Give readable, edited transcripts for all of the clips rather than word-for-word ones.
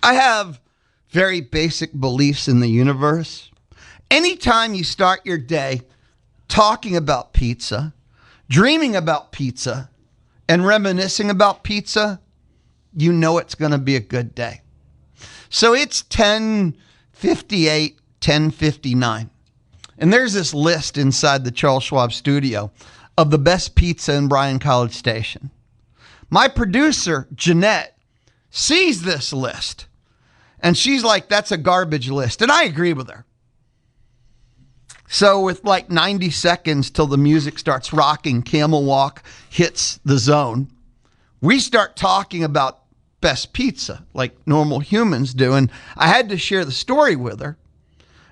I have very basic beliefs in the universe. Anytime you start your day talking about pizza, dreaming about pizza, and reminiscing about pizza, you know it's going to be a good day. So it's 10:58, 10:59. And there's this list inside the Charles Schwab studio of the best pizza in Bryan College Station. My producer, Jeanette, sees this list. And she's like, that's a garbage list. And I agree with her. So with like 90 seconds till the music starts rocking, Camel Walk hits the zone, we start talking about best pizza like normal humans do. And I had to share the story with her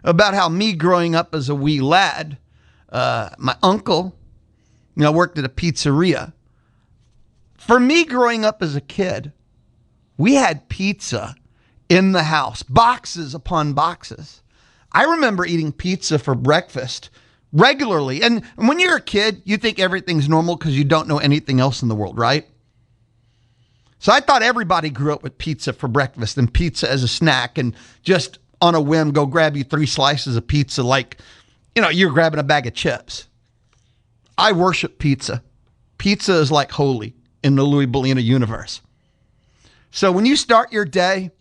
about how me growing up as a wee lad, my uncle, worked at a pizzeria. For me growing up as a kid, we had pizza in the house, boxes upon boxes. I remember eating pizza for breakfast regularly. And when you're a kid, you think everything's normal because you don't know anything else in the world, right? So I thought everybody grew up with pizza for breakfast and pizza as a snack and just on a whim go grab you 3 slices of pizza like, you're grabbing a bag of chips. I worship pizza. Pizza is like holy in the Louie universe. So when you start your day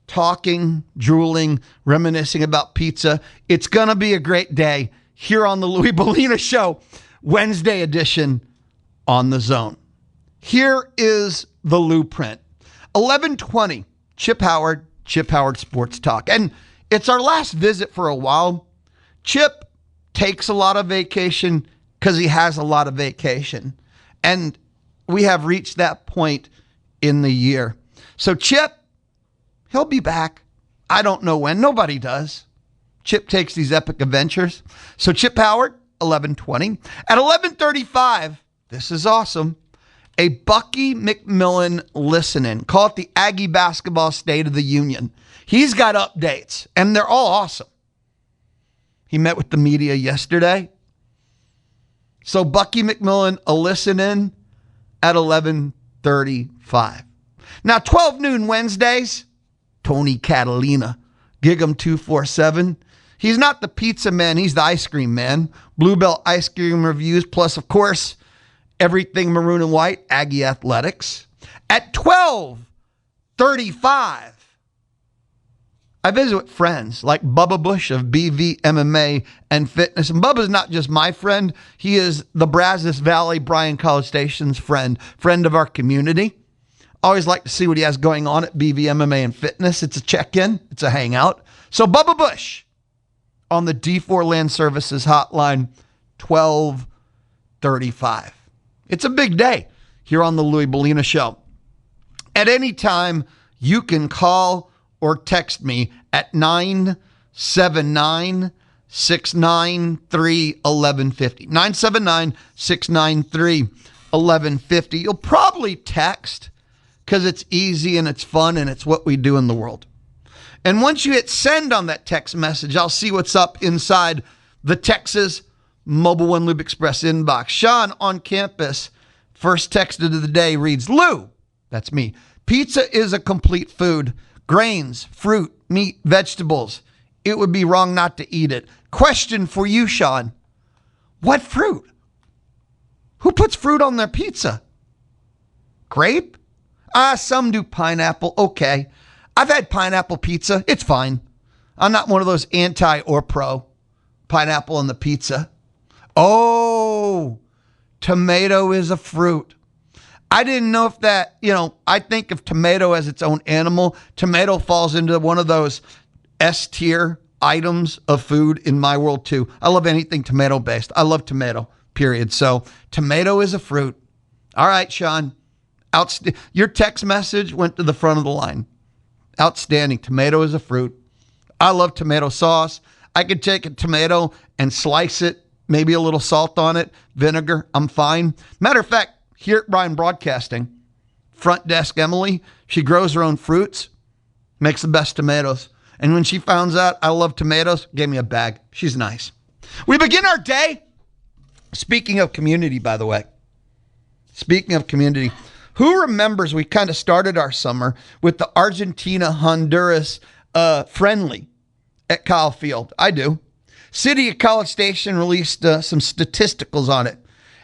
talking, drooling, reminiscing about pizza, it's going to be a great day here on the Louie Bellina Show, Wednesday edition on the Zone. Here is the Blueprint. 11:20, Chip Howard Sports Talk. And it's our last visit for a while. Chip takes a lot of vacation because he has a lot of vacation. And we have reached that point in the year. So Chip, he'll be back. I don't know when. Nobody does. Chip takes these epic adventures. So Chip Howard, 11:20. At 11:35, this is awesome, a Bucky McMillan listen-in. Call it the Aggie Basketball State of the Union. He's got updates, and they're all awesome. He met with the media yesterday. So Bucky McMillan, a listen-in at 11:35. Now, 12 noon Wednesdays, Tony Catalina, Gig 'em 247. He's not the pizza man, he's the ice cream man. Bluebell ice cream reviews, plus, of course, everything maroon and white, Aggie Athletics. At 12:35, I visit with friends like Bubba Bush of BV MMA and Fitness. And Bubba's not just my friend. He is the Brazos Valley Bryan College Station's friend of our community. Always like to see what he has going on at BV MMA and Fitness. It's a check-in. It's a hangout. So Bubba Bush on the D4 Land Services hotline, 12:35. It's a big day here on the Louie Bellina Show. At any time, you can call or text me at 979-693-1150. 979-693-1150. You'll probably text because it's easy and it's fun and it's what we do in the world. And once you hit send on that text message, I'll see what's up inside the Texas Mobile One Lube Express inbox. Sean on campus, first texted of the day reads, Lou, that's me, pizza is a complete food. Grains, fruit, meat, vegetables. It would be wrong not to eat it. Question for you, Sean. What fruit? Who puts fruit on their pizza? Grape? Some do pineapple. Okay. I've had pineapple pizza. It's fine. I'm not one of those anti or pro. Pineapple on the pizza. Oh, tomato is a fruit. I didn't know if that, I think of tomato as its own animal. Tomato falls into one of those S-tier items of food in my world too. I love anything tomato based. I love tomato, period. So tomato is a fruit. All right, Sean. Your text message went to the front of the line. Outstanding. Tomato is a fruit. I love tomato sauce. I could take a tomato and slice it, maybe a little salt on it, vinegar. I'm fine. Matter of fact, here at Bryan Broadcasting, front desk Emily, she grows her own fruits, makes the best tomatoes. And when she finds out I love tomatoes, gave me a bag. She's nice. We begin our day. Speaking of community, by the way. Speaking of community, Who remembers we kind of started our summer with the Argentina-Honduras friendly at Kyle Field? I do. City of College Station released some statisticals on it.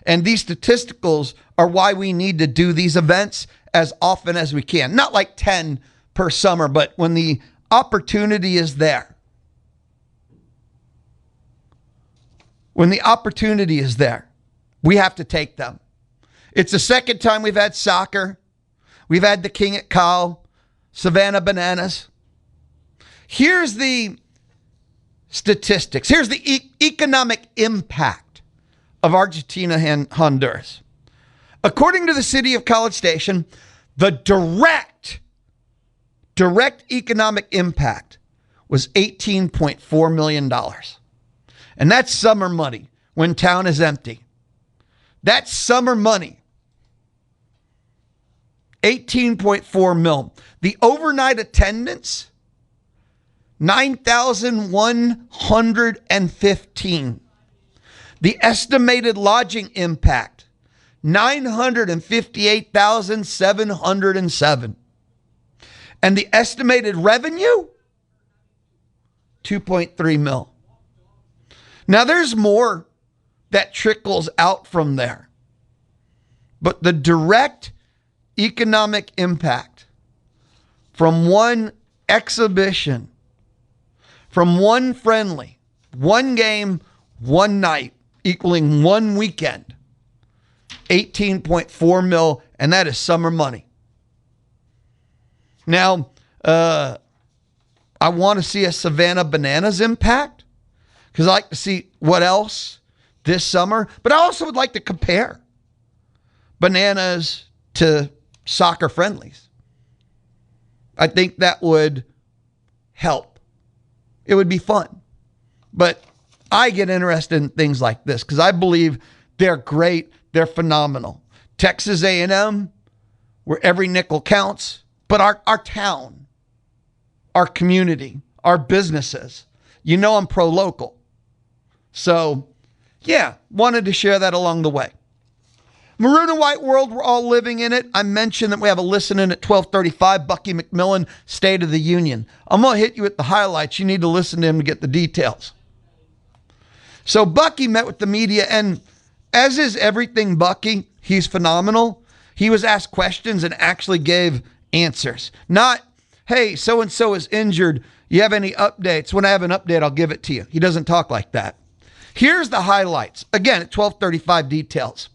And these statisticals are why we need to do these events as often as we can. Not like 10 per summer, but when the opportunity is there. When the opportunity is there, we have to take them. It's the second time we've had soccer. We've had the King at Kyle, Savannah Bananas. Here's the statistics. Here's the economic impact of Argentina and Honduras. According to the City of College Station, the direct economic impact was $18.4 million. And that's summer money when town is empty. That's summer money. 18.4 mil. The overnight attendance, 9,115. The estimated lodging impact, 958,707. And the estimated revenue, 2.3 mil. Now there's more that trickles out from there. But the direct economic impact from one exhibition, from one friendly, one game, one night, equaling one weekend, 18.4 mil, and that is summer money. Now, I want to see a Savannah Bananas impact because I like to see what else this summer, but I also would like to compare bananas to soccer friendlies. I think that would help. It would be fun. But I get interested in things like this because I believe they're great. They're phenomenal. Texas A&M, where every nickel counts, but our town, our community, our businesses. You know I'm pro-local. So, yeah, wanted to share that along the way. Maroon and White World, we're all living in it. I mentioned that we have a listen-in at 12:35, Bucky McMillan, State of the Union. I'm going to hit you with the highlights. You need to listen to him to get the details. So Bucky met with the media, and as is everything Bucky, he's phenomenal. He was asked questions and actually gave answers. Not, hey, so-and-so is injured. You have any updates? When I have an update, I'll give it to you. He doesn't talk like that. Here's the highlights. Again, at 12:35 details.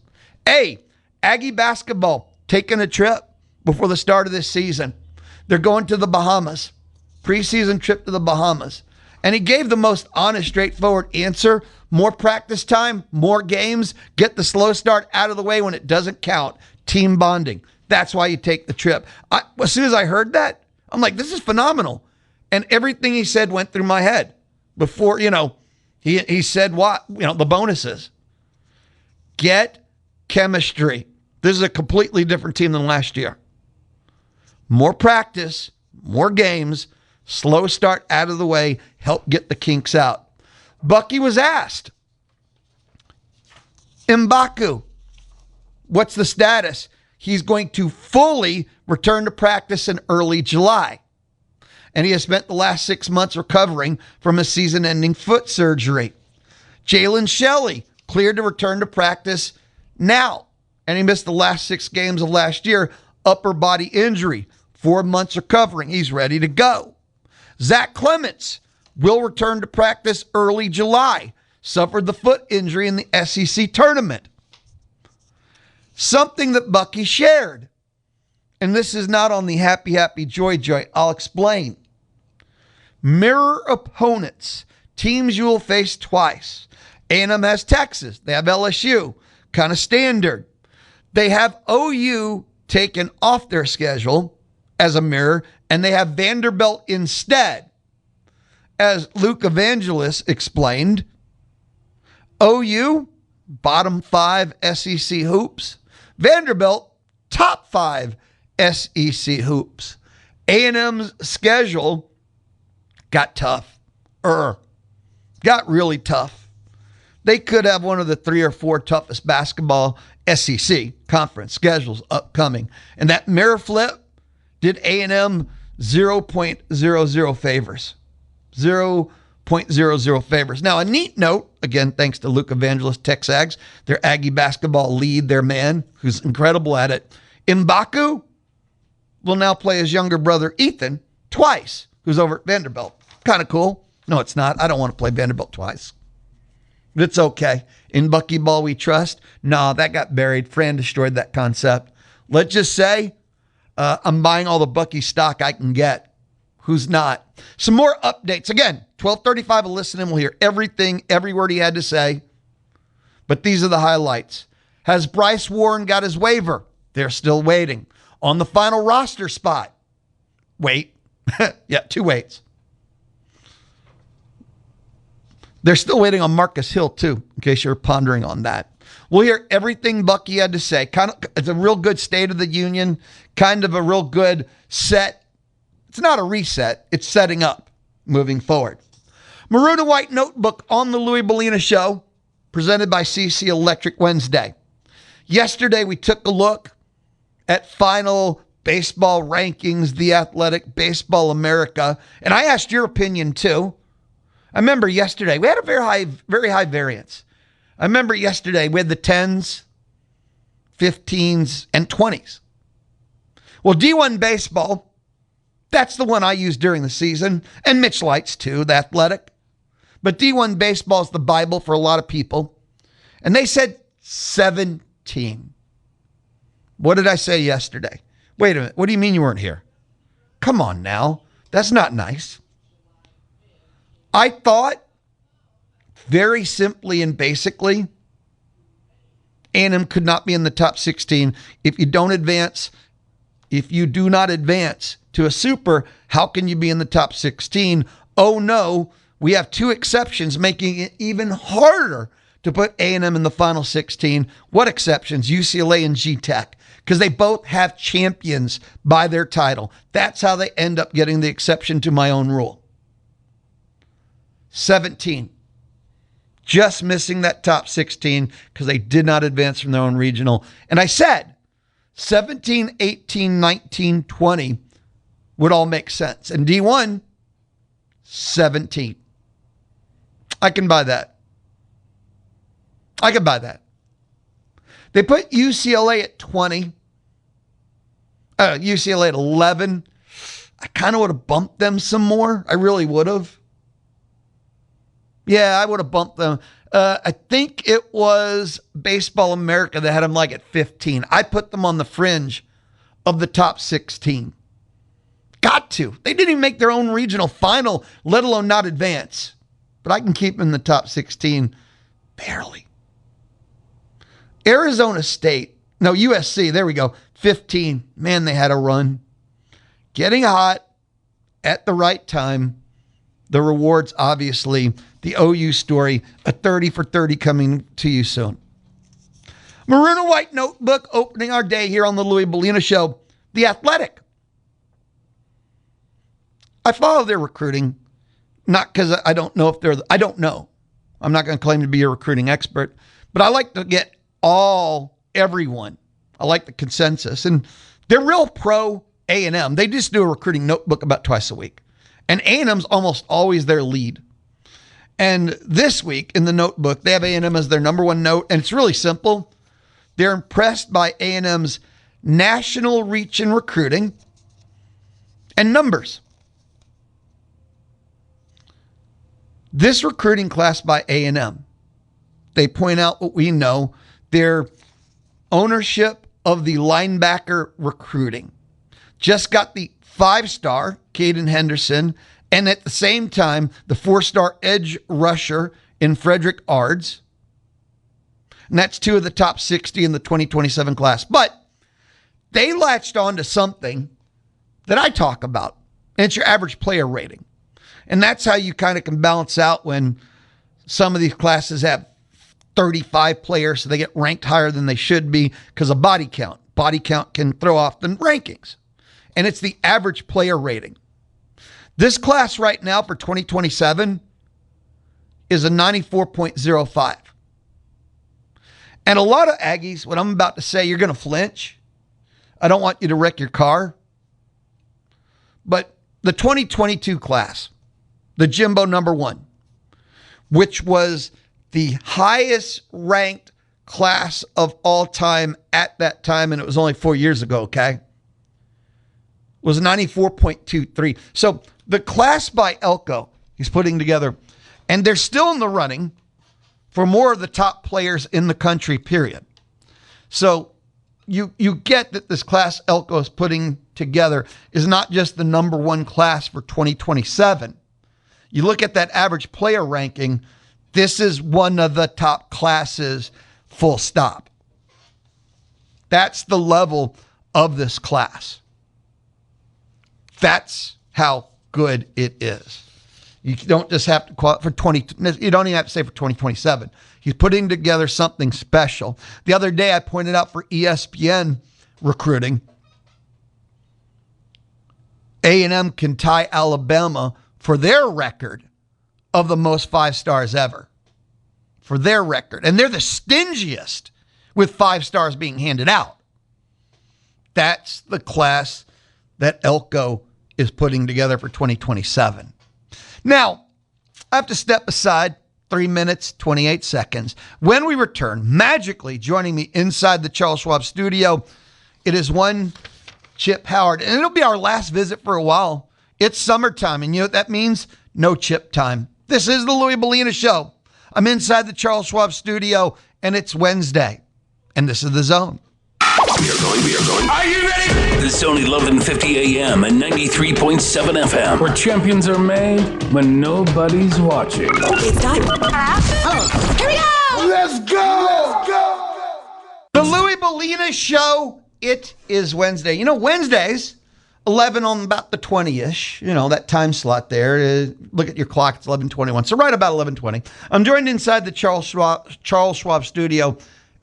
A, Aggie basketball taking a trip before the start of this season. They're going to the Bahamas. Preseason trip to the Bahamas. And he gave the most honest, straightforward answer. More practice time, more games. Get the slow start out of the way when it doesn't count. Team bonding. That's why you take the trip. As soon as I heard that, I'm like, this is phenomenal. And everything he said went through my head before, he said what, the bonuses. Get chemistry. This is a completely different team than last year. More practice, more games, slow start out of the way, help get the kinks out. Bucky was asked, In Bucky, what's the status? He's going to fully return to practice in early July. And he has spent the last 6 months recovering from a season-ending foot surgery. Jalen Shelley cleared to return to practice now. And he missed the last 6 games of last year. Upper body injury. 4 months recovering. He's ready to go. Zach Clements will return to practice early July. Suffered the foot injury in the SEC tournament. Something that Bucky shared. And this is not on the happy, joy. I'll explain. Mirror opponents. Teams you will face twice. A&M has Texas. They have LSU. Kind of standard. They have OU taken off their schedule as a mirror, and they have Vanderbilt instead. As Luke Evangelos explained, OU, bottom 5 SEC hoops. Vanderbilt, top 5 SEC hoops. A&M's schedule got tough. Got really tough. They could have one of the 3 or 4 toughest basketball SEC conference schedules upcoming. And that mirror flip did A&M 0.00 favors. 0.00 favors. Now, a neat note, again, thanks to Luke Evangelist, Texags, their Aggie basketball lead, their man, who's incredible at it. In Bucky will now play his younger brother, Ethan, twice, who's over at Vanderbilt. Kind of cool. No, it's not. I don't want to play Vanderbilt twice. But it's okay. In Bucky ball we trust. Nah, that got buried. Fran destroyed that concept. Let's just say I'm buying all the Bucky stock I can get. Who's not? Some more updates. Again, 12:35 will listen and we'll hear everything, every word he had to say. But these are the highlights. Has Bryce Warren got his waiver? They're still waiting. On the final roster spot. Wait. Yeah, 2 waits. They're still waiting on Marcus Hill, too, in case you're pondering on that. We'll hear everything Bucky had to say. It's a real good State of the Union, kind of a real good set. It's not a reset. It's setting up, moving forward. Maroon and White Notebook on the Louie Bellina Show, presented by CC Electric Wednesday. Yesterday, we took a look at final baseball rankings, The Athletic, Baseball America, and I asked your opinion, too. I remember yesterday, we had a very high variance. I remember yesterday we had the 10s, 15s, and 20s. Well, D1 baseball, that's the one I use during the season, and Mitch likes too, The Athletic. But D1 baseball is the Bible for a lot of people. And they said 17. What did I say yesterday? Wait a minute, what do you mean you weren't here? Come on now, that's not nice. I thought, very simply and basically, A&M could not be in the top 16. If you do not advance to a super, how can you be in the top 16? Oh no, we have 2 exceptions, making it even harder to put A&M in the final 16. What exceptions? UCLA and G-Tech, because they both have champions by their title. That's how they end up getting the exception to my own rule. 17. Just missing that top 16 because they did not advance from their own regional. And I said 17, 18, 19, 20 would all make sense. And D1, 17. I can buy that. I can buy that. They put UCLA at 20. UCLA at 11. I kind of would have bumped them some more. I really would have. Yeah, I would have bumped them. I think it was Baseball America that had them like at 15. I put them on the fringe of the top 16. Got to. They didn't even make their own regional final, let alone not advance. But I can keep them in the top 16 barely. Arizona State, no, USC, there we go, 15. Man, they had a run. Getting hot at the right time. The rewards, obviously, the OU story, a 30 for 30 coming to you soon. Maroon and White Notebook opening our day here on the Louie Bellina Show. The Athletic. I follow their recruiting, not because I don't know if I don't know. I'm not going to claim to be a recruiting expert, but I like to get everyone. I like the consensus. And they're real pro A&M. They just do a recruiting notebook about twice a week. And A&M's almost always their lead. And this week in the notebook, they have A&M as their number 1 note. And it's really simple. They're impressed by A&M's national reach in recruiting and numbers. This recruiting class by A&M, they point out what we know, their ownership of the linebacker recruiting. Just got the 5-star Caden Henderson, and at the same time, the 4-star edge rusher in Frederick Ards. And that's 2 of the top 60 in the 2027 class. But they latched on to something that I talk about, and it's your average player rating. And that's how you kind of can balance out when some of these classes have 35 players, so they get ranked higher than they should be because of body count. Body count can throw off the rankings. And it's the average player rating. This class right now for 2027 is a 94.05. And a lot of Aggies, what I'm about to say, you're going to flinch. I don't want you to wreck your car. But the 2022 class, the Jimbo number 1, which was the highest ranked class of all time at that time, and it was only 4 years ago, okay, was 94.23. So the class by Elko he's putting together, and they're still in the running for more of the top players in the country, period. So you get that this class Elko is putting together is not just the number 1 class for 2027. You look at that average player ranking, this is one of the top classes, full stop. That's the level of this class. That's how good it is. You don't just have to qualify for 20. You don't even have to say for 2027. He's putting together something special. The other day I pointed out for ESPN recruiting, A&M can tie Alabama for their record of the most 5 stars ever. For their record. And they're the stingiest with 5 stars being handed out. That's the class that Elko is putting together for 2027. Now, I have to step aside 3 minutes, 28 seconds. When we return, magically joining me inside the Charles Schwab studio, it is one Chip Howard. And it'll be our last visit for a while. It's summertime, and you know what that means? No Chip time. This is the Louie Bellina Show. I'm inside the Charles Schwab studio, and it's Wednesday, and this is The Zone. We are going. Are you ready? The Zone 1150 AM and 93.7 FM. Where champions are made when nobody's watching. It's time. Oh, here we go! Let's go! The Louie Bellina Show. It is Wednesday. You know, Wednesdays, 11 on about the 20-ish, you know, that time slot there. Look at your clock, it's 11:21. So right about 11:20. I'm joined inside the Charles Schwab studio,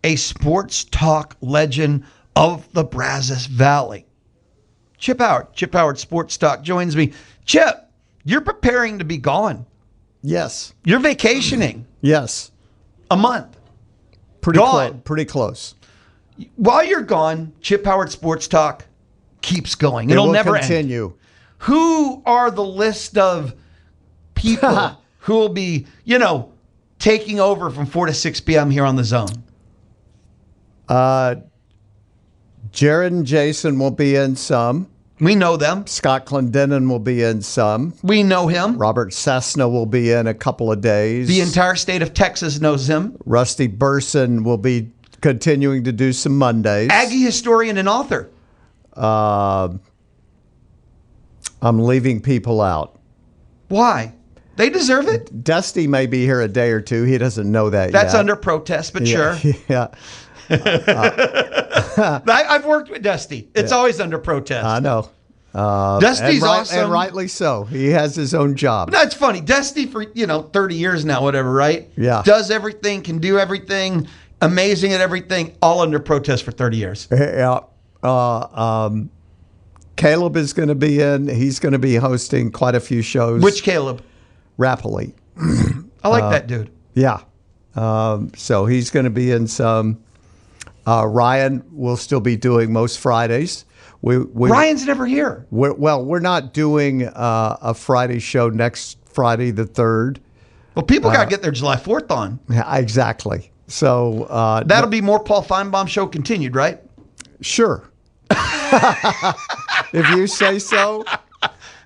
a sports talk legend of the Brazos Valley. Chip Howard Sports Talk joins me. Chip, you're preparing to be gone. Yes. You're vacationing. Yes. A month. Pretty close. While you're gone, Chip Howard Sports Talk keeps going. It'll never continue. end. Who are the list of people who will be, taking over from 4 to 6 p.m. here on The Zone? Jared and Jason will be in some. We know them. Scott Clendenin will be in some. We know him. Robert Cessna will be in a couple of days. The entire state of Texas knows him. Rusty Burson will be continuing to do some Mondays. Aggie historian and author. I'm leaving people out. Why? They deserve it. Dusty may be here a day or two. He doesn't know that yet. That's under protest, but yeah, sure. Yeah. I've worked with Dusty. It's always under protest. I know. Dusty's awesome. And rightly so. He has his own job. But that's funny. Dusty for, 30 years now, whatever, right? Yeah. Does everything, can do everything, amazing at everything, all under protest for 30 years. Yeah. Caleb is going to be in. He's going to be hosting quite a few shows. Which Caleb? Rapidly. I like that dude. Yeah. So he's going to be in some. Ryan will still be doing most Fridays. Ryan's never here. We're not doing a Friday show next Friday the 3rd. Well, people got to get their July 4th on. Yeah, exactly. So that'll be more Paul Feinbaum show continued, right? Sure. If you say so.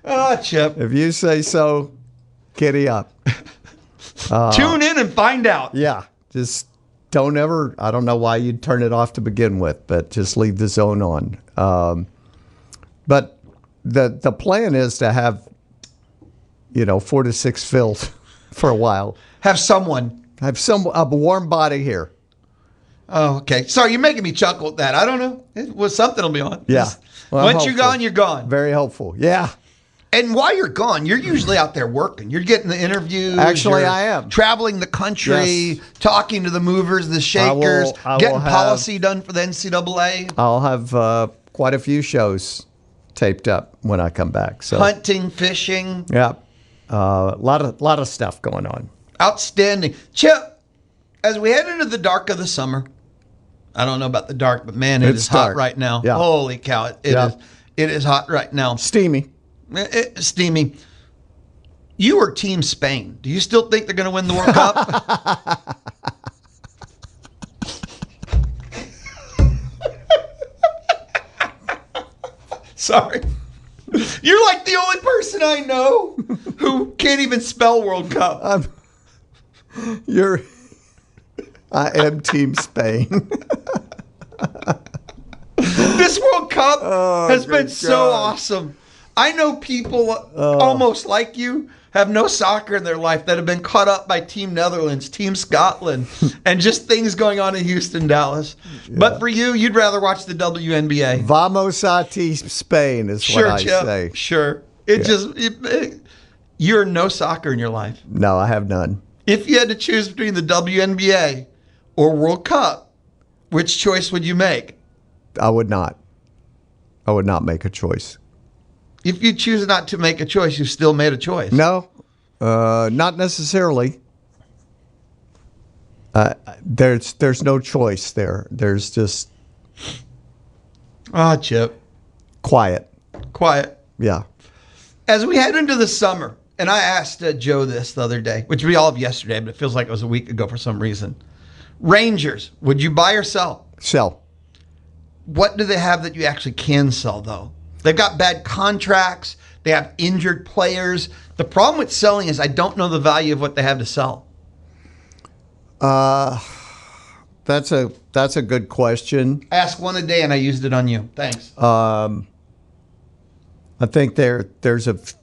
Oh, Chip. If you say so, giddy up. Tune in and find out. Yeah. Just don't ever, I don't know why you'd turn it off to begin with, but just leave the zone on. But the plan is to have, 4 to 6 filled for a while. Have someone. Have a warm body here. Oh, okay. Sorry, you're making me chuckle with that. I don't know. It was something will be on. Yeah. Well, once you're gone, you're gone. Very hopeful. Yeah. And while you're gone, you're usually out there working. You're getting the interviews. Actually, I am. Traveling the country, talking to the movers, the shakers, getting policy done for the NCAA. I'll have quite a few shows taped up when I come back. So hunting, fishing. Yeah. A lot of stuff going on. Outstanding. Chip, as we head into the dark of the summer, I don't know about the dark, but man, it It's is hot dark. right now. Yeah. Holy cow. It Yeah. is. It is hot right now. Steamy. Steamy. You were Team Spain. Do you still think they're going to win the World Cup? Sorry. You're like the only person I know who can't even spell World Cup. I am Team Spain. This World Cup has been good so God. awesome. I know people almost like you have no soccer in their life that have been caught up by Team Netherlands, Team Scotland, and just things going on in Houston, Dallas. But for you, you'd rather watch the WNBA. Vamos a ti Spain is Sure, what I Chip. say. Sure. You're no soccer in your life. No, I have none. If you had to choose between the WNBA or World Cup, which choice would you make? I would not. I would not make a choice. If you choose not to make a choice, you've still made a choice. No, not necessarily. There's no choice there. There's just Chip. quiet. Quiet. Yeah. As we head into the summer, and I asked Joe this the other day, which we all of yesterday, but it feels like it was a week ago for some reason. Rangers, would you buy or sell? Sell. What do they have that you actually can sell, though? They've got bad contracts. They have injured players. The problem with selling is I don't know the value of what they have to sell. That's a good question. I asked one a day, and I used it on you. Thanks. I think there's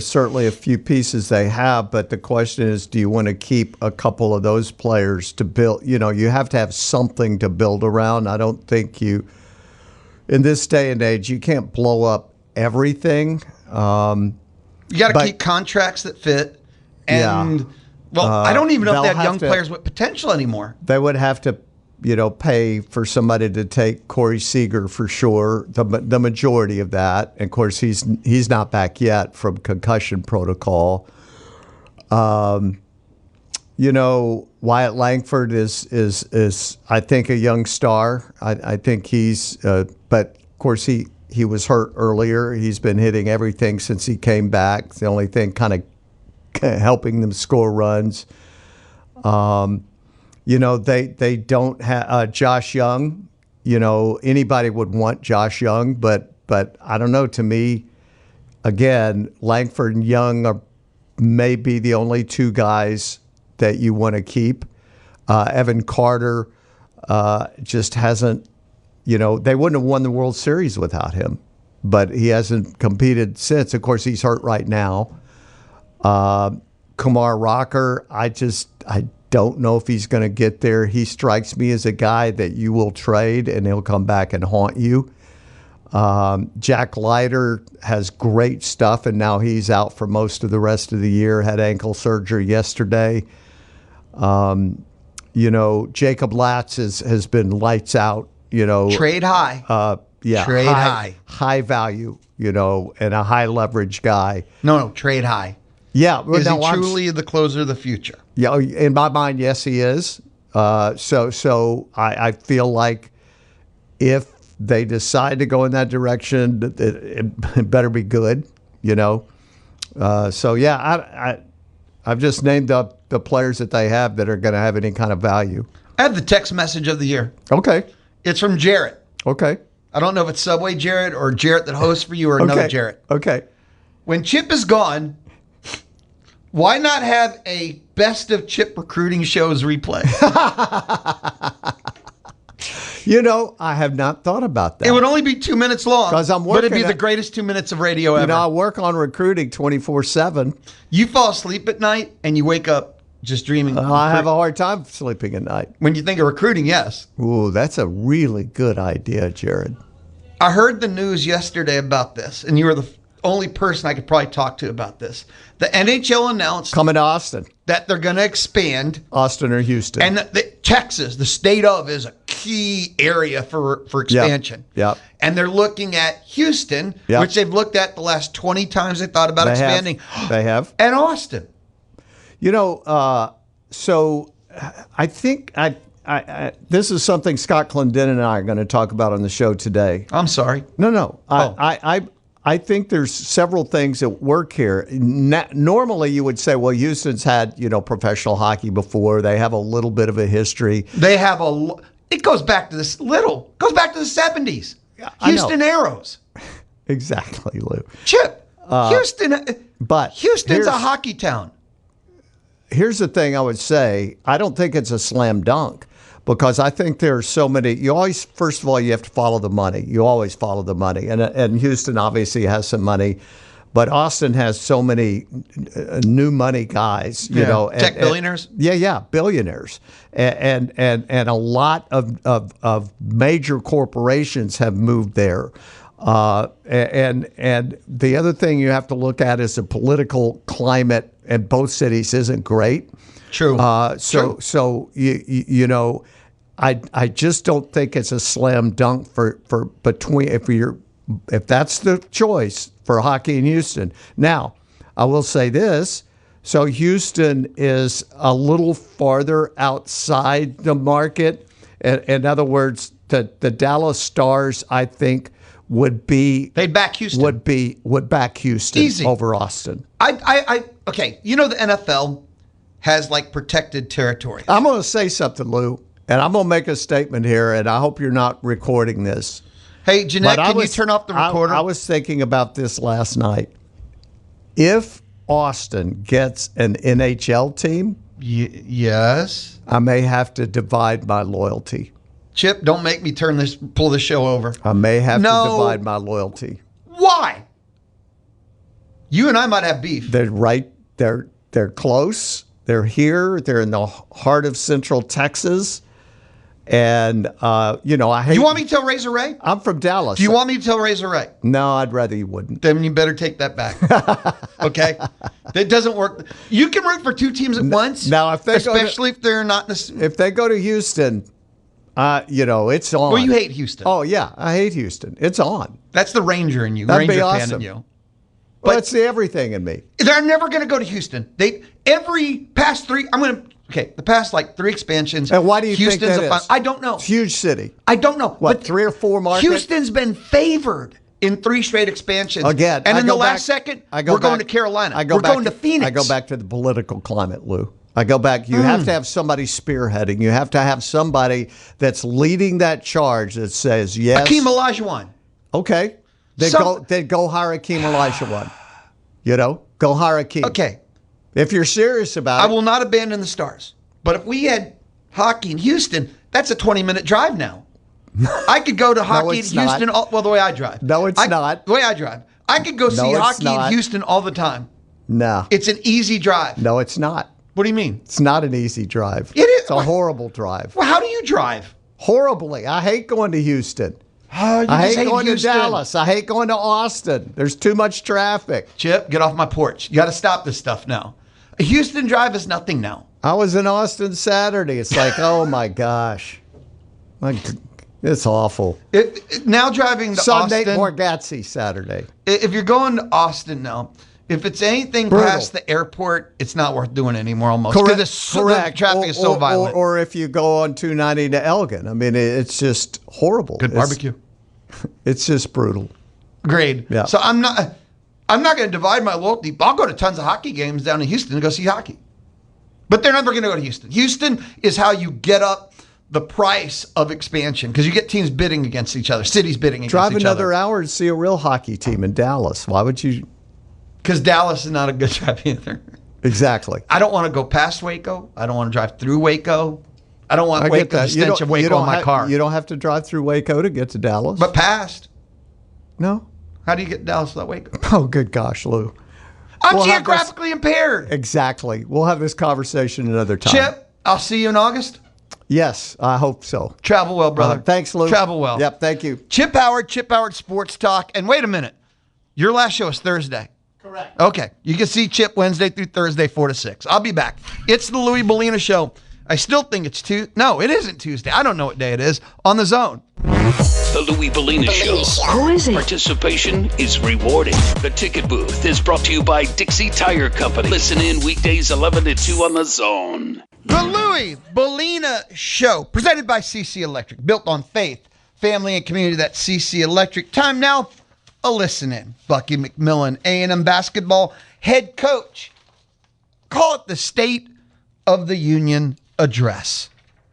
certainly a few pieces they have, but the question is, do you want to keep a couple of those players to build? You know, you have to have something to build around. I don't think in this day and age, you can't blow up everything. You got to keep contracts that fit. And, I don't even know if they have young players with potential anymore. They would have to, pay for somebody to take Corey Seager for sure, the majority of that. And of course, he's not back yet from concussion protocol. Wyatt Langford is I think a young star. I think he's, but of course he was hurt earlier. He's been hitting everything since he came back. It's the only thing kind of helping them score runs. They don't have Josh Young. Anybody would want Josh Young, but I don't know. To me, again, Langford and Young are maybe the only two guys that you want to keep. Evan Carter just hasn't. They wouldn't have won the World Series without him, but he hasn't competed since. Of course, he's hurt right now. Kumar Rocker, I don't know if he's going to get there. He strikes me as a guy that you will trade and he'll come back and haunt you. Jack Leiter has great stuff, and now he's out for most of the rest of the year. Had ankle surgery yesterday. Jacob Latz has been lights out. Trade high. Trade high. High value. And a high leverage guy. No, trade high. Yeah, is he truly the closer of the future? Yeah, in my mind, yes, he is. So I feel like if they decide to go in that direction, it better be good, I've just named up the players that they have that are going to have any kind of value. I have the text message of the year. Okay. It's from Jarrett. Okay. I don't know if it's Subway Jarrett or Jarrett that hosts for you or another Jarrett. Okay. When Chip is gone, why not have a best of Chip recruiting shows replay? I have not thought about that. It would only be 2 minutes long. 'Cause I'm but it'd be working the greatest 2 minutes of radio ever. I work on recruiting 24/7. You fall asleep at night and you wake up just dreaming. I have a hard time sleeping at night. When you think of recruiting, yes. Ooh, that's a really good idea, Jared. I heard the news yesterday about this, and you were the only person I could probably talk to about this. The NHL announced coming to Austin that they're going to expand Austin or Houston, and Texas, the state of, is a key area for expansion. Yep. And they're looking at Houston, which they've looked at the last 20 times they thought about expanding. They have. And Austin. So I think this is something Scott Clendenin and I are going to talk about on the show today. I'm sorry. No. I think there's several things that work here. Normally, you would say, well, Houston's had professional hockey before. They have a little bit of a history. They have it goes back to the 70s. Houston Aeros. Exactly, Lou. Chip, Houston. But Houston's a hockey town. Here's the thing I would say. I don't think it's a slam dunk because I think there are so many. First of all, you have to follow the money. You always follow the money. And Houston obviously has some money, but Austin has so many new money guys, tech billionaires. Billionaires. And a lot of major corporations have moved there. And the other thing you have to look at is the political climate in both cities isn't great. True. So I just don't think it's a slam dunk if that's the choice for hockey in Houston. Now, I will say this. So Houston is a little farther outside the market. In other words, the Dallas Stars, I think, would back Houston Easy. over Austin. Okay. The NFL has protected territory. I'm going to say something, Lou, and I'm going to make a statement here, and I hope you're not recording this. Hey, Jeanette, can you turn off the recorder? I was thinking about this last night. If Austin gets an NHL team, yes, I may have to divide my loyalty. Chip, don't make me pull this show over. I may have to divide my loyalty. Why? You and I might have beef. They're close. They're here. They're in the heart of Central Texas. And, I hate... You want me to tell Razor Ray? I'm from Dallas. Do you want me to tell Razor Ray? No, I'd rather you wouldn't. Then you better take that back. Okay? That doesn't work. You can root for two teams at once. Now, if if they're not in the... If they go to Houston... it's on. Well, you hate Houston. Oh, yeah. I hate Houston. It's on. That's the Ranger in you. That'd Ranger be fan awesome. in you. But it's the everything in me. They're never going to go to Houston. The past 3 expansions. And why do you Houston's think that is? I don't know. It's a huge city. I don't know. What, 3 or 4 markets? Houston's been favored in 3 straight expansions. Again. And in the last second, we're going to Carolina. We're going to Phoenix. I go back to the political climate, Lou. I go back. You have to have somebody spearheading. You have to have somebody that's leading that charge that says yes. Hakeem Olajuwon. Okay. Then go hire Hakeem Olajuwon. Go hire Hakeem. Okay. If you're serious about it. I will not abandon the Stars. But if we had hockey in Houston, that's a 20-minute drive now. I could go to hockey in Houston. The way I drive. No, it's not. The way I drive. I could go see hockey in Houston all the time. No. It's an easy drive. No, it's not. What do you mean? It's not an easy drive. It is. It's a horrible drive. Well, how do you drive? Horribly. I hate going to Houston. I hate going to Dallas. I hate going to Austin. There's too much traffic. Chip, get off my porch. You got to stop this stuff now. A Houston drive is nothing now. I was in Austin Saturday. It's like, oh my gosh. It's awful. Now driving to Saw Austin. Nate Morgazzi Saturday. If you're going to Austin now, if it's anything past the airport, it's not worth doing anymore almost. Correct. The traffic is so violent. Or if you go on 290 to Elgin. I mean, it's just horrible. Good barbecue. It's just brutal. Agreed. Yeah. So I'm not going to divide my loyalty. I'll go to tons of hockey games down in Houston to go see hockey. But they're never going to go to Houston. Houston is how you get up the price of expansion because you get teams bidding against each other, cities bidding against each other. Drive another hour to see a real hockey team in Dallas. Why would you? Because Dallas is not a good drive either. Exactly. I don't want to go past Waco. I don't want to drive through Waco. I don't want Waco, the stench of Waco on my car. You don't have to drive through Waco to get to Dallas. But past. No. How do you get to Dallas without Waco? Oh, good gosh, Lou. I'm geographically impaired. Exactly. We'll have this conversation another time. Chip, I'll see you in August. Yes, I hope so. Travel well, brother. Thanks, Lou. Travel well. Yep, thank you. Chip Howard Sports Talk. And wait a minute. Your last show is Thursday. Correct. Okay. You can see Chip Wednesday through Thursday, 4 to 6. I'll be back. It's the Louie Bellina Show. I still think it's Tuesday. No, it isn't Tuesday. I don't know what day it is. On the Zone. The Louie Bellina Show. Who is it? Participation is rewarded. The ticket booth is brought to you by Dixie Tire Company. Listen in weekdays 11 to 2 on the Zone. The Louie Bellina Show, presented by CC Electric, built on faith, family, and community. That's CC Electric. Time now, a listen in. Bucky McMillan, A&M basketball head coach. Call it the State of the Union address.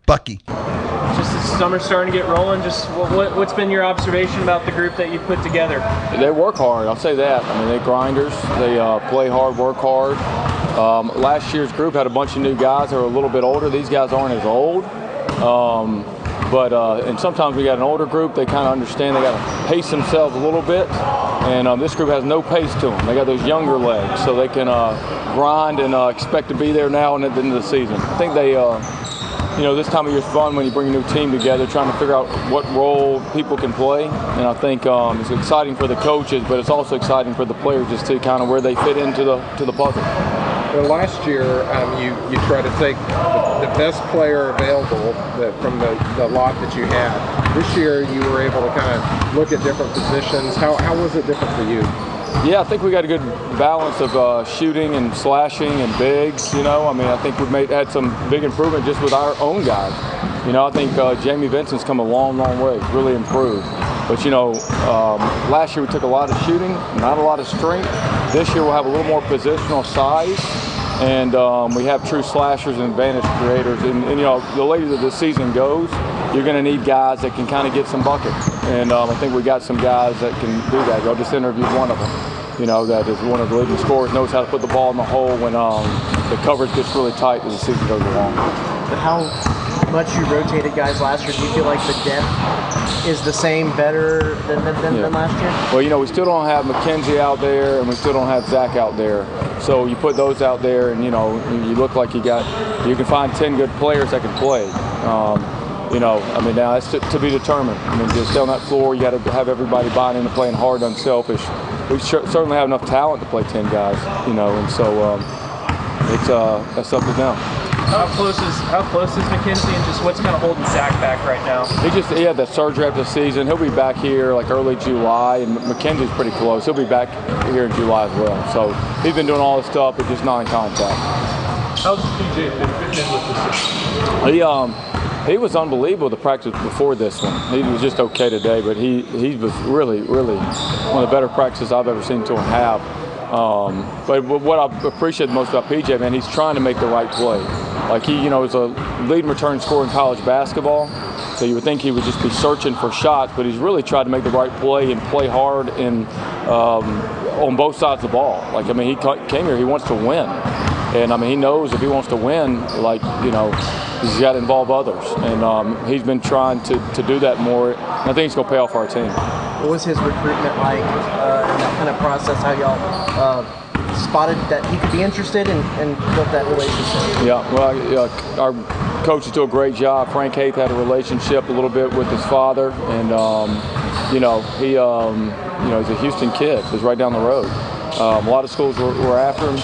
Bucky. Just as summer's starting to get rolling, just what's been your observation about the group that you put together? They work hard, I'll say that. I mean, they're grinders. They play hard, work hard. Last year's group had a bunch of new guys that are a little bit older. These guys aren't as old. And sometimes we got an older group, they kind of understand they got to pace themselves a little bit. And this group has no pace to them. They got those younger legs, so they can grind and expect to be there now and at the end of the season. I think they, this time of year is fun when you bring a new team together, trying to figure out what role people can play. And I think it's exciting for the coaches, but it's also exciting for the players just to kind of where they fit into the puzzle. Well, last year, you tried to take the best player available from the lot that you had. This year, you were able to kind of look at different positions. How was it different for you? Yeah, I think we got a good balance of shooting and slashing and bigs. I think we've had some big improvement just with our own guys. I think Jamie Vincent's come a long, long way. Really improved. But last year we took a lot of shooting, not a lot of strength. This year we'll have a little more positional size, and we have true slashers and advantage creators. And the later the season goes, you're going to need guys that can kind of get some buckets. And I think we got some guys that can do that. I just interviewed one of them, that is one of the leading scorers, knows how to put the ball in the hole when the coverage gets really tight as the season goes along. How much you rotated guys last year, do you feel like the depth is the same, better than last year? Well, we still don't have McKenzie out there, and we still don't have Zach out there. So you put those out there, and you look like you can find 10 good players that can play. Now that's to be determined. Just on that floor, you got to have everybody buying into playing hard, unselfish. We certainly have enough talent to play 10 guys, and so that's up to them. How close is McKenzie, and just what's kind of holding Zach back right now? He had that surgery after the season. He'll be back here like early July, and McKenzie's pretty close. He'll be back here in July as well. So he's been doing all this stuff, but just not in contact. How's PJ been fitting in with this? He was unbelievable the practice before this one. He was just okay today, but he was really, really one of the better practices I've ever seen him have. But what I appreciate most about PJ, man, he's trying to make the right play. Like he, is a leading return scorer in college basketball, so you would think he would just be searching for shots, but he's really tried to make the right play and play hard and on both sides of the ball. He came here, he wants to win. And, he knows if he wants to win, he's got to involve others. And he's been trying to do that more. And I think it's going to pay off for our team. What was his recruitment like in that kind of process, how y'all spotted that he could be interested and built that relationship? Yeah, well, our coaches do a great job. Frank Haith had a relationship a little bit with his father. And, he's a Houston kid. He's right down the road. A lot of schools were after him,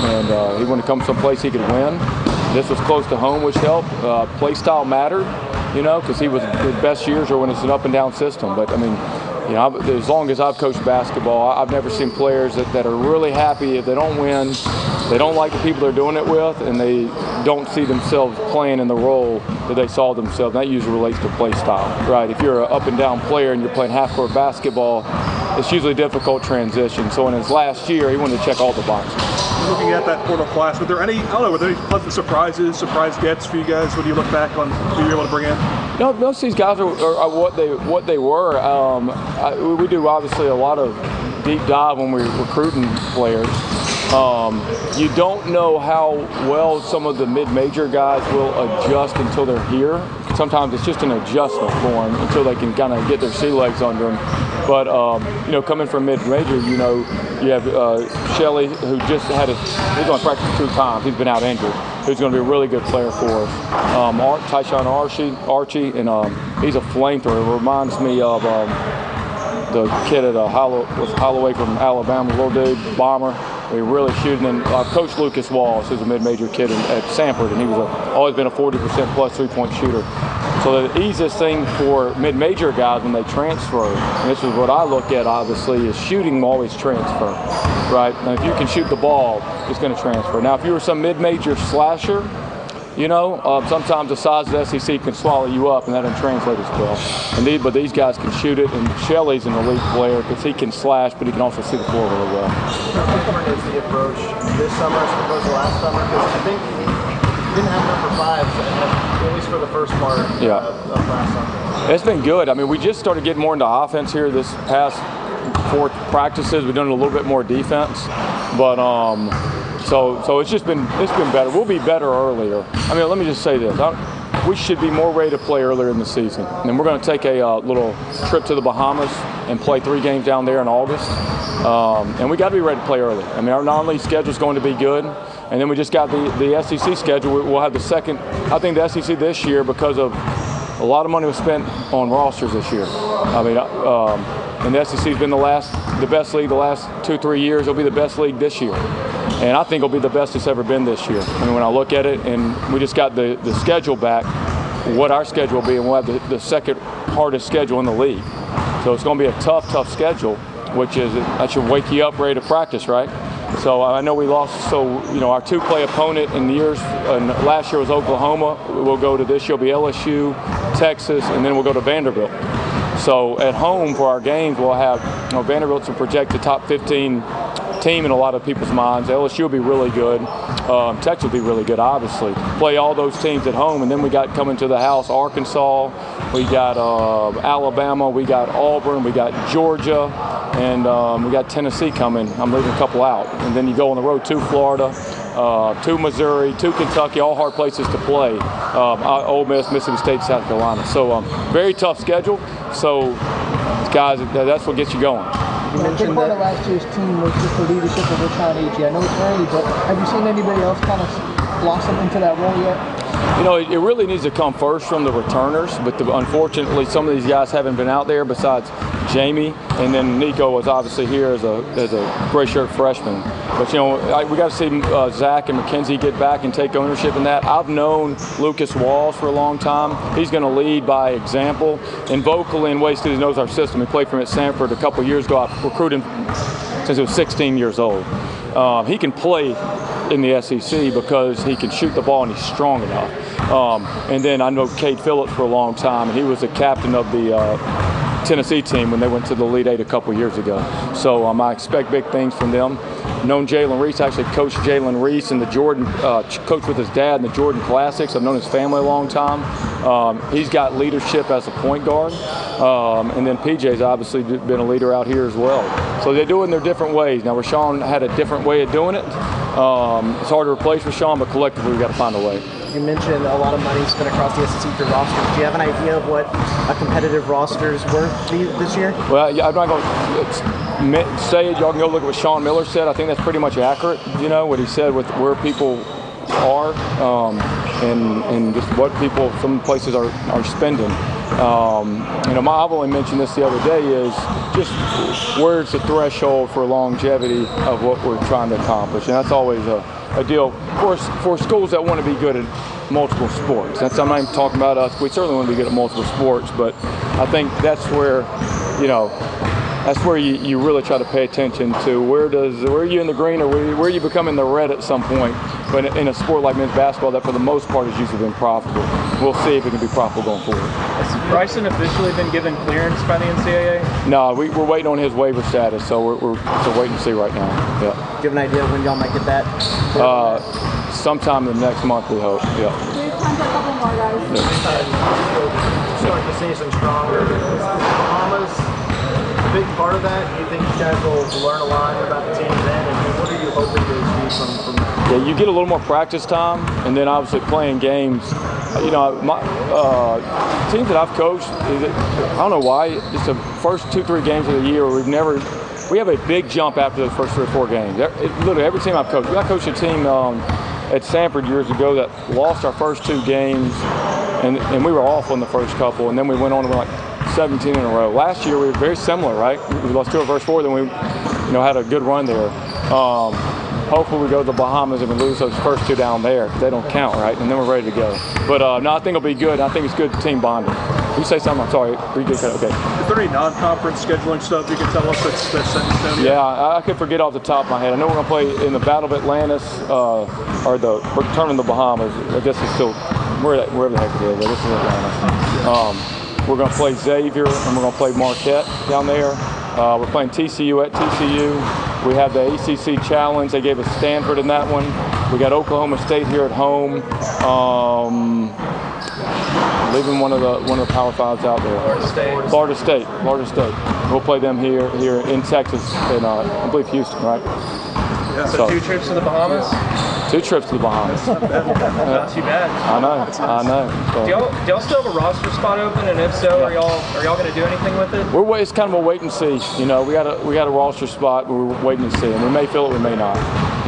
and he wanted to come someplace he could win. This was close to home, which helped. Play style mattered, because his best years are when it's an up and down system. But as long as I've coached basketball, I've never seen players that are really happy if they don't win. They don't like the people they're doing it with, and they don't see themselves playing in the role that they saw themselves. That usually relates to play style, right? If you're an up and down player and you're playing half-court basketball, it's usually a difficult transition. So in his last year, he wanted to check all the boxes. Looking at that portal class, were there any pleasant surprise gets for you guys when you look back on who you were able to bring in? No, most of these guys are what they were. We do obviously a lot of deep dive when we're recruiting players. You don't know how well some of the mid-major guys will adjust until they're here. Sometimes it's just an adjustment for them until they can kind of get their sea legs under them. But, coming from mid-major, you have Shelley, who just he's on practice 2 times. He's been out injured. Who's going to be a really good player for us. Tyshawn Archie, and he's a flamethrower. It reminds me of the kid at Holloway from Alabama, little dude, bomber. We really shooting. And Coach Lucas Wallace is a mid-major kid at Sanford, and he was always been a 40% plus three-point shooter. So the easiest thing for mid-major guys when they transfer, and this is what I look at obviously, is shooting always transfer, right? And if you can shoot the ball, it's going to transfer. Now, if you were some mid-major slasher, Sometimes the size of the SEC can swallow you up, and that doesn't translate as well. But these guys can shoot it, and Shelley's an elite player because he can slash, but he can also see the floor really well. How different is the approach this summer as opposed to last summer? Because I think you didn't have number 5s, at least for the first part of last summer. It's been good. I mean, we just started getting more into offense here this past 4 practices. We've done a little bit more defense, but so it's been better. We'll be better earlier. I mean, let me just say this: we should be more ready to play earlier in the season. And we're going to take a little trip to the Bahamas and play 3 games down there in August. And we got to be ready to play early. I mean, our non-league schedule is going to be good. And then we just got the SEC schedule. We'll have the second. I think the SEC this year, because of a lot of money was spent on rosters this year. I mean, and the SEC has been the best league the last 2-3 years. It'll be the best league this year. And I think it'll be the best it's ever been this year. I mean, when I look at it, and we just got the schedule back, what our schedule will be, and we'll have the second hardest schedule in the league. So it's going to be a tough schedule, which is, that should wake you up ready to practice, right? So I know we lost, our 2-play opponent in the years, last year was Oklahoma. We'll go to this year, will be LSU, Texas, and then we'll go to Vanderbilt. So at home for our games, we'll have, Vanderbilt's a projected top 15 team in a lot of people's minds. LSU will be really good. Texas will be really good, obviously. Play all those teams at home, and then we got coming to the house Arkansas, we got Alabama, we got Auburn, we got Georgia, and we got Tennessee coming. I'm leaving a couple out. And then you go on the road to Florida, to Missouri, to Kentucky, all hard places to play. Ole Miss, Mississippi State, South Carolina. So very tough schedule. So guys, that's what gets you going. You mentioned part of last year's team was just the leadership of Rich Agee. I know it's early, but have you seen anybody else kind of blossom into that role yet? It really needs to come first from the returners, but unfortunately some of these guys haven't been out there besides Jamie, and then Nico was obviously here as a gray shirt freshman. But we got to see Zach and Mackenzie get back and take ownership in that. I've known Lucas Walls for a long time. He's going to lead by example and vocally in ways because he knows our system. He played for him at Sanford a couple years ago. I recruited him since he was 16 years old. He can play in the SEC because he can shoot the ball and he's strong enough. And then I know Cade Phillips for a long time, and he was the captain of the Tennessee team when they went to the Elite Eight a couple years ago. So I expect big things from them. Known Jalen Reese, actually coached Jalen Reese in the Jordan, coached with his dad in the Jordan Classics. I've known his family a long time. He's got leadership as a point guard. And then PJ's obviously been a leader out here as well. So they do it in their different ways. Now Rashawn had a different way of doing it. It's hard to replace Rashawn, but collectively we've got to find a way. You mentioned a lot of money spent across the SEC for rosters. Do you have an idea of what a competitive roster is worth this year? Well, I'm not going to say it. Y'all can go look at what Sean Miller said. I think that's pretty much accurate, what he said with where people are and just what people, some places are spending. I've only mentioned this the other day is just where's the threshold for longevity of what we're trying to accomplish. And that's always a deal. Of course, for schools that want to be good at multiple sports. I'm not even talking about us. We certainly want to be good at multiple sports, but I think that's where, that's where you really try to pay attention to where are you in the green or where are you becoming the red at some point. But in a sport like men's basketball, that for the most part has usually been profitable. We'll see if it can be profitable going forward. Has Bryson officially been given clearance by the NCAA? No, we're waiting on his waiver status, so we're waiting to see right now. Yeah. Do you have an idea when y'all might get that? Sometime in the next month, we hope. Yeah. We have time for a couple more, guys. Start the season stronger. Bahamas, a big part of that. Do you think you guys will learn a lot about the team then? And what are you hoping to achieve from that? Yeah, you get a little more practice time, and then obviously playing games. My teams that I've coached, I don't know why, it's the first 2-3 games of the year we have a big jump after those first 3 or 4 games. Literally every team I've coached. I coached a team at Sanford years ago that lost our first 2 games, and we were awful in the first couple, and then we went on to win like 17 in a row. Last year we were very similar, right? We lost 2 of our first 4, then we had a good run there. Hopefully we go to the Bahamas and we lose those first 2 down there. They don't count, right? And then we're ready to go. But no, I think it'll be good. I think it's good team bonding. You say something? I'm sorry. Okay. Is there any non-conference scheduling stuff you can tell us that's set in stone? Yeah, I could forget off the top of my head. I know we're going to play in the Battle of Atlantis, or the Return of the Bahamas. I guess it's still wherever the heck it is. But this is Atlanta. We're going to play Xavier, and we're going to play Marquette down there. We're playing TCU at TCU. We have the ACC Challenge. They gave us Stanford in that one. We got Oklahoma State here at home. Leaving one of the Power Fives out there. Florida State. We'll play them here in Texas, and I believe Houston, right? Yeah. So 2 trips to the Bahamas? 2 trips to the Bahamas. Not too bad. I know. So. Do y'all still have a roster spot open? And if so, are y'all going to do anything with it? It's kind of a wait and see. You know, we got a roster spot. We're waiting to see, and we may fill it, we may not.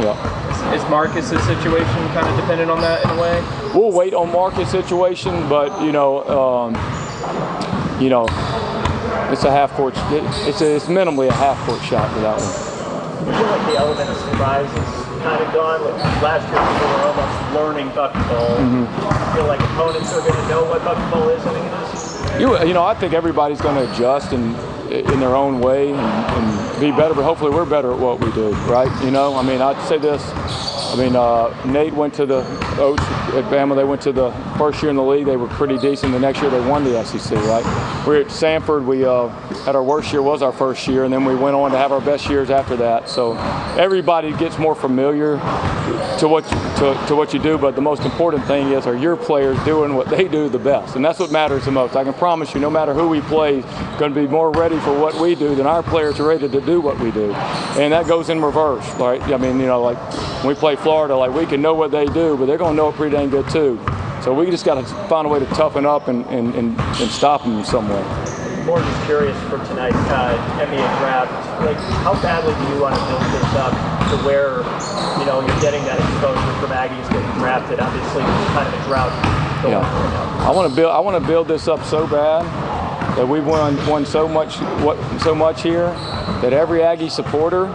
Yeah. Is Marcus' situation kind of dependent on that in a way? We'll wait on Marcus' situation, but it's a half-court. It's minimally a half-court shot for that one. I feel like the element of surprise is kind of gone. Like last year, people were almost learning bucketball. I feel like opponents are going to know what bucketball is heading into this season. I think everybody's going to adjust in their own way and be better, but hopefully we're better at what we do, right? I'd say this. Nate went to the Oats at Bama. They went to the first year in the league. They were pretty decent. The next year they won the SEC, right? We're at Sanford. We had our worst year was our first year, and then we went on to have our best years after that. So everybody gets more familiar to what you do, but the most important thing is, are your players doing what they do the best? And that's what matters the most. I can promise you, no matter who we play, is going to be more ready for what we do than our players are ready to do what we do. And that goes in reverse, right? Like when we play Florida, like we can know what they do, but they're going to know it pretty dang good too. So we just got to find a way to toughen up and stop them in some way. More just curious for tonight's NBA draft. Like, how badly do you want to build this up to where you're getting that exposure from Aggies getting drafted? Obviously, it's kind of a drought going on right now. I want to build this up so bad that we've won so much here that every Aggie supporter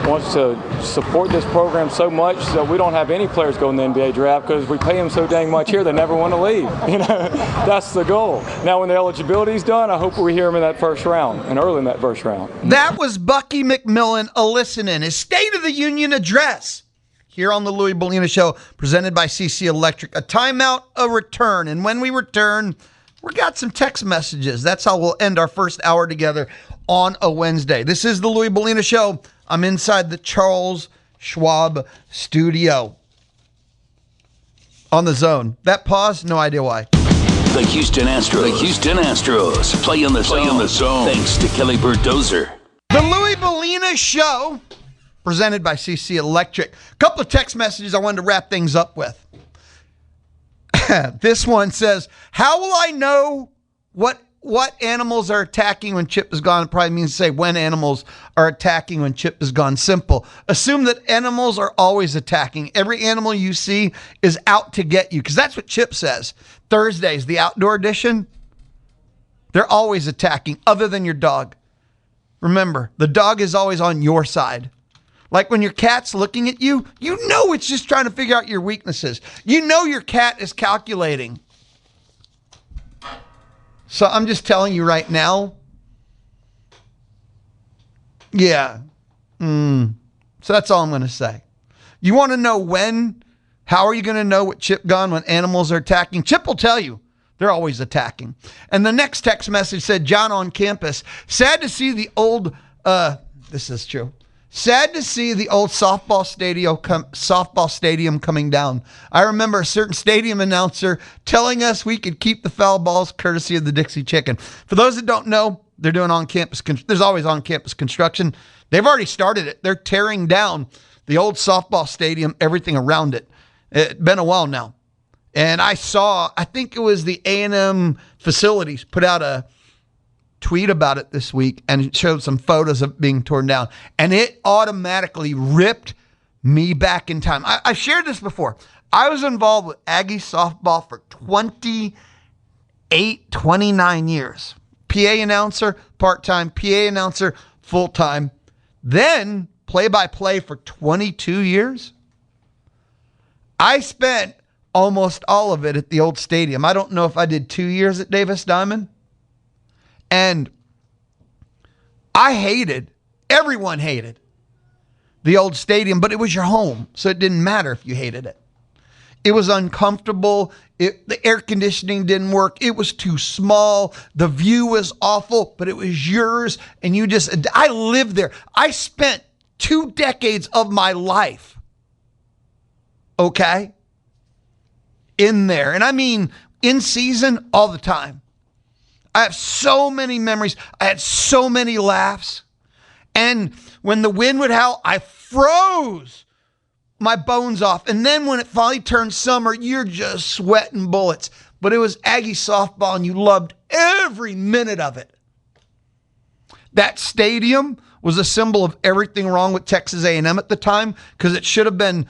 wants to support this program so much that we don't have any players go in the NBA draft because we pay them so dang much here they never want to leave. That's the goal. Now when the eligibility's done, I hope we hear them in that first round and early in that first round. That was Bucky McMillan listening his State of the Union address here on the Louie Bellina Show, presented by CC Electric. A timeout, a return, and when we return, we got some text messages. That's how we'll end our first hour together on a Wednesday. This is the Louie Bellina Show. I'm inside the Charles Schwab studio on the Zone. That pause, no idea why. The Houston Astros play in the zone. Thanks to Kelly Berdozer. The Louie Bellina Show, presented by CC Electric. A couple of text messages I wanted to wrap things up with. This one says, how will I know what animals are attacking when Chip is gone? It probably means to say when animals are attacking when Chip is gone. Simple. Assume that animals are always attacking. Every animal you see is out to get you, because that's what Chip says. Thursdays, the outdoor edition, they're always attacking, other than your dog. Remember, the dog is always on your side. Like when your cat's looking at you, you know it's just trying to figure out your weaknesses. You know your cat is calculating. So I'm just telling you right now. Yeah. So that's all I'm going to say. You want to know when? How are you going to know what Chip gone when animals are attacking? Chip will tell you. They're always attacking. And the next text message said, John on campus, sad to see the old, this is true. Sad to see the old softball stadium coming down. I remember a certain stadium announcer telling us we could keep the foul balls courtesy of the Dixie Chicken. For those that don't know, they're doing on-campus. There's always on-campus construction. They've already started it. They're tearing down the old softball stadium, everything around it. It's been a while now. And I think it was the A&M facilities put out a tweet about it this week, and it showed some photos of it being torn down, and it automatically ripped me back in time. I've shared this before. I was involved with Aggie softball for 29 years. PA announcer, part-time, PA announcer, full-time, then play-by-play for 22 years. I spent almost all of it at the old stadium. I don't know if I did 2 years at Davis Diamond. And everyone hated the old stadium, but it was your home, so it didn't matter if you hated it. It was uncomfortable. The air conditioning didn't work. It was too small. The view was awful, but it was yours, and I lived there. I spent 2 decades of my life, okay, in there. And I mean, in season, all the time. I have so many memories. I had so many laughs. And when the wind would howl, I froze my bones off. And then when it finally turned summer, you're just sweating bullets. But it was Aggie softball, and you loved every minute of it. That stadium was a symbol of everything wrong with Texas A&M at the time, because it should have been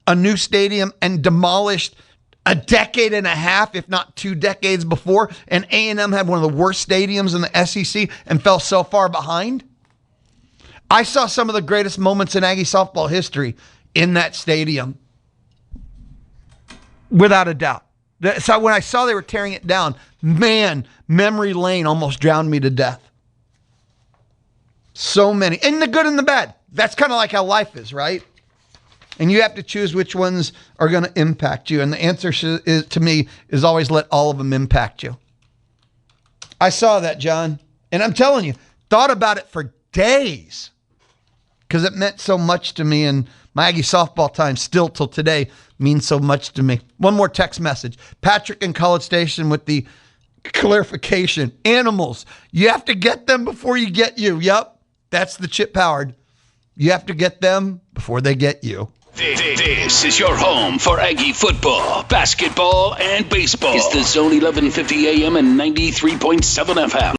a new stadium and demolished a decade and a half, if not 2 decades before. And A&M had one of the worst stadiums in the SEC and fell so far behind. I saw some of the greatest moments in Aggie softball history in that stadium, without a doubt. So when I saw they were tearing it down, man, memory lane almost drowned me to death. So many, and the good and the bad. That's kind of like how life is, right? And you have to choose which ones are going to impact you. And the answer to me is always let all of them impact you. I saw that, John. And I'm telling you, thought about it for days, because it meant so much to me. And my Aggie softball time still till today means so much to me. One more text message. Patrick in College Station with the clarification. Animals, you have to get them before you get you. Yep, that's the Chip Howard. You have to get them before they get you. This is your home for Aggie football, basketball, and baseball. It's the Zone 1150 AM and 93.7 FM.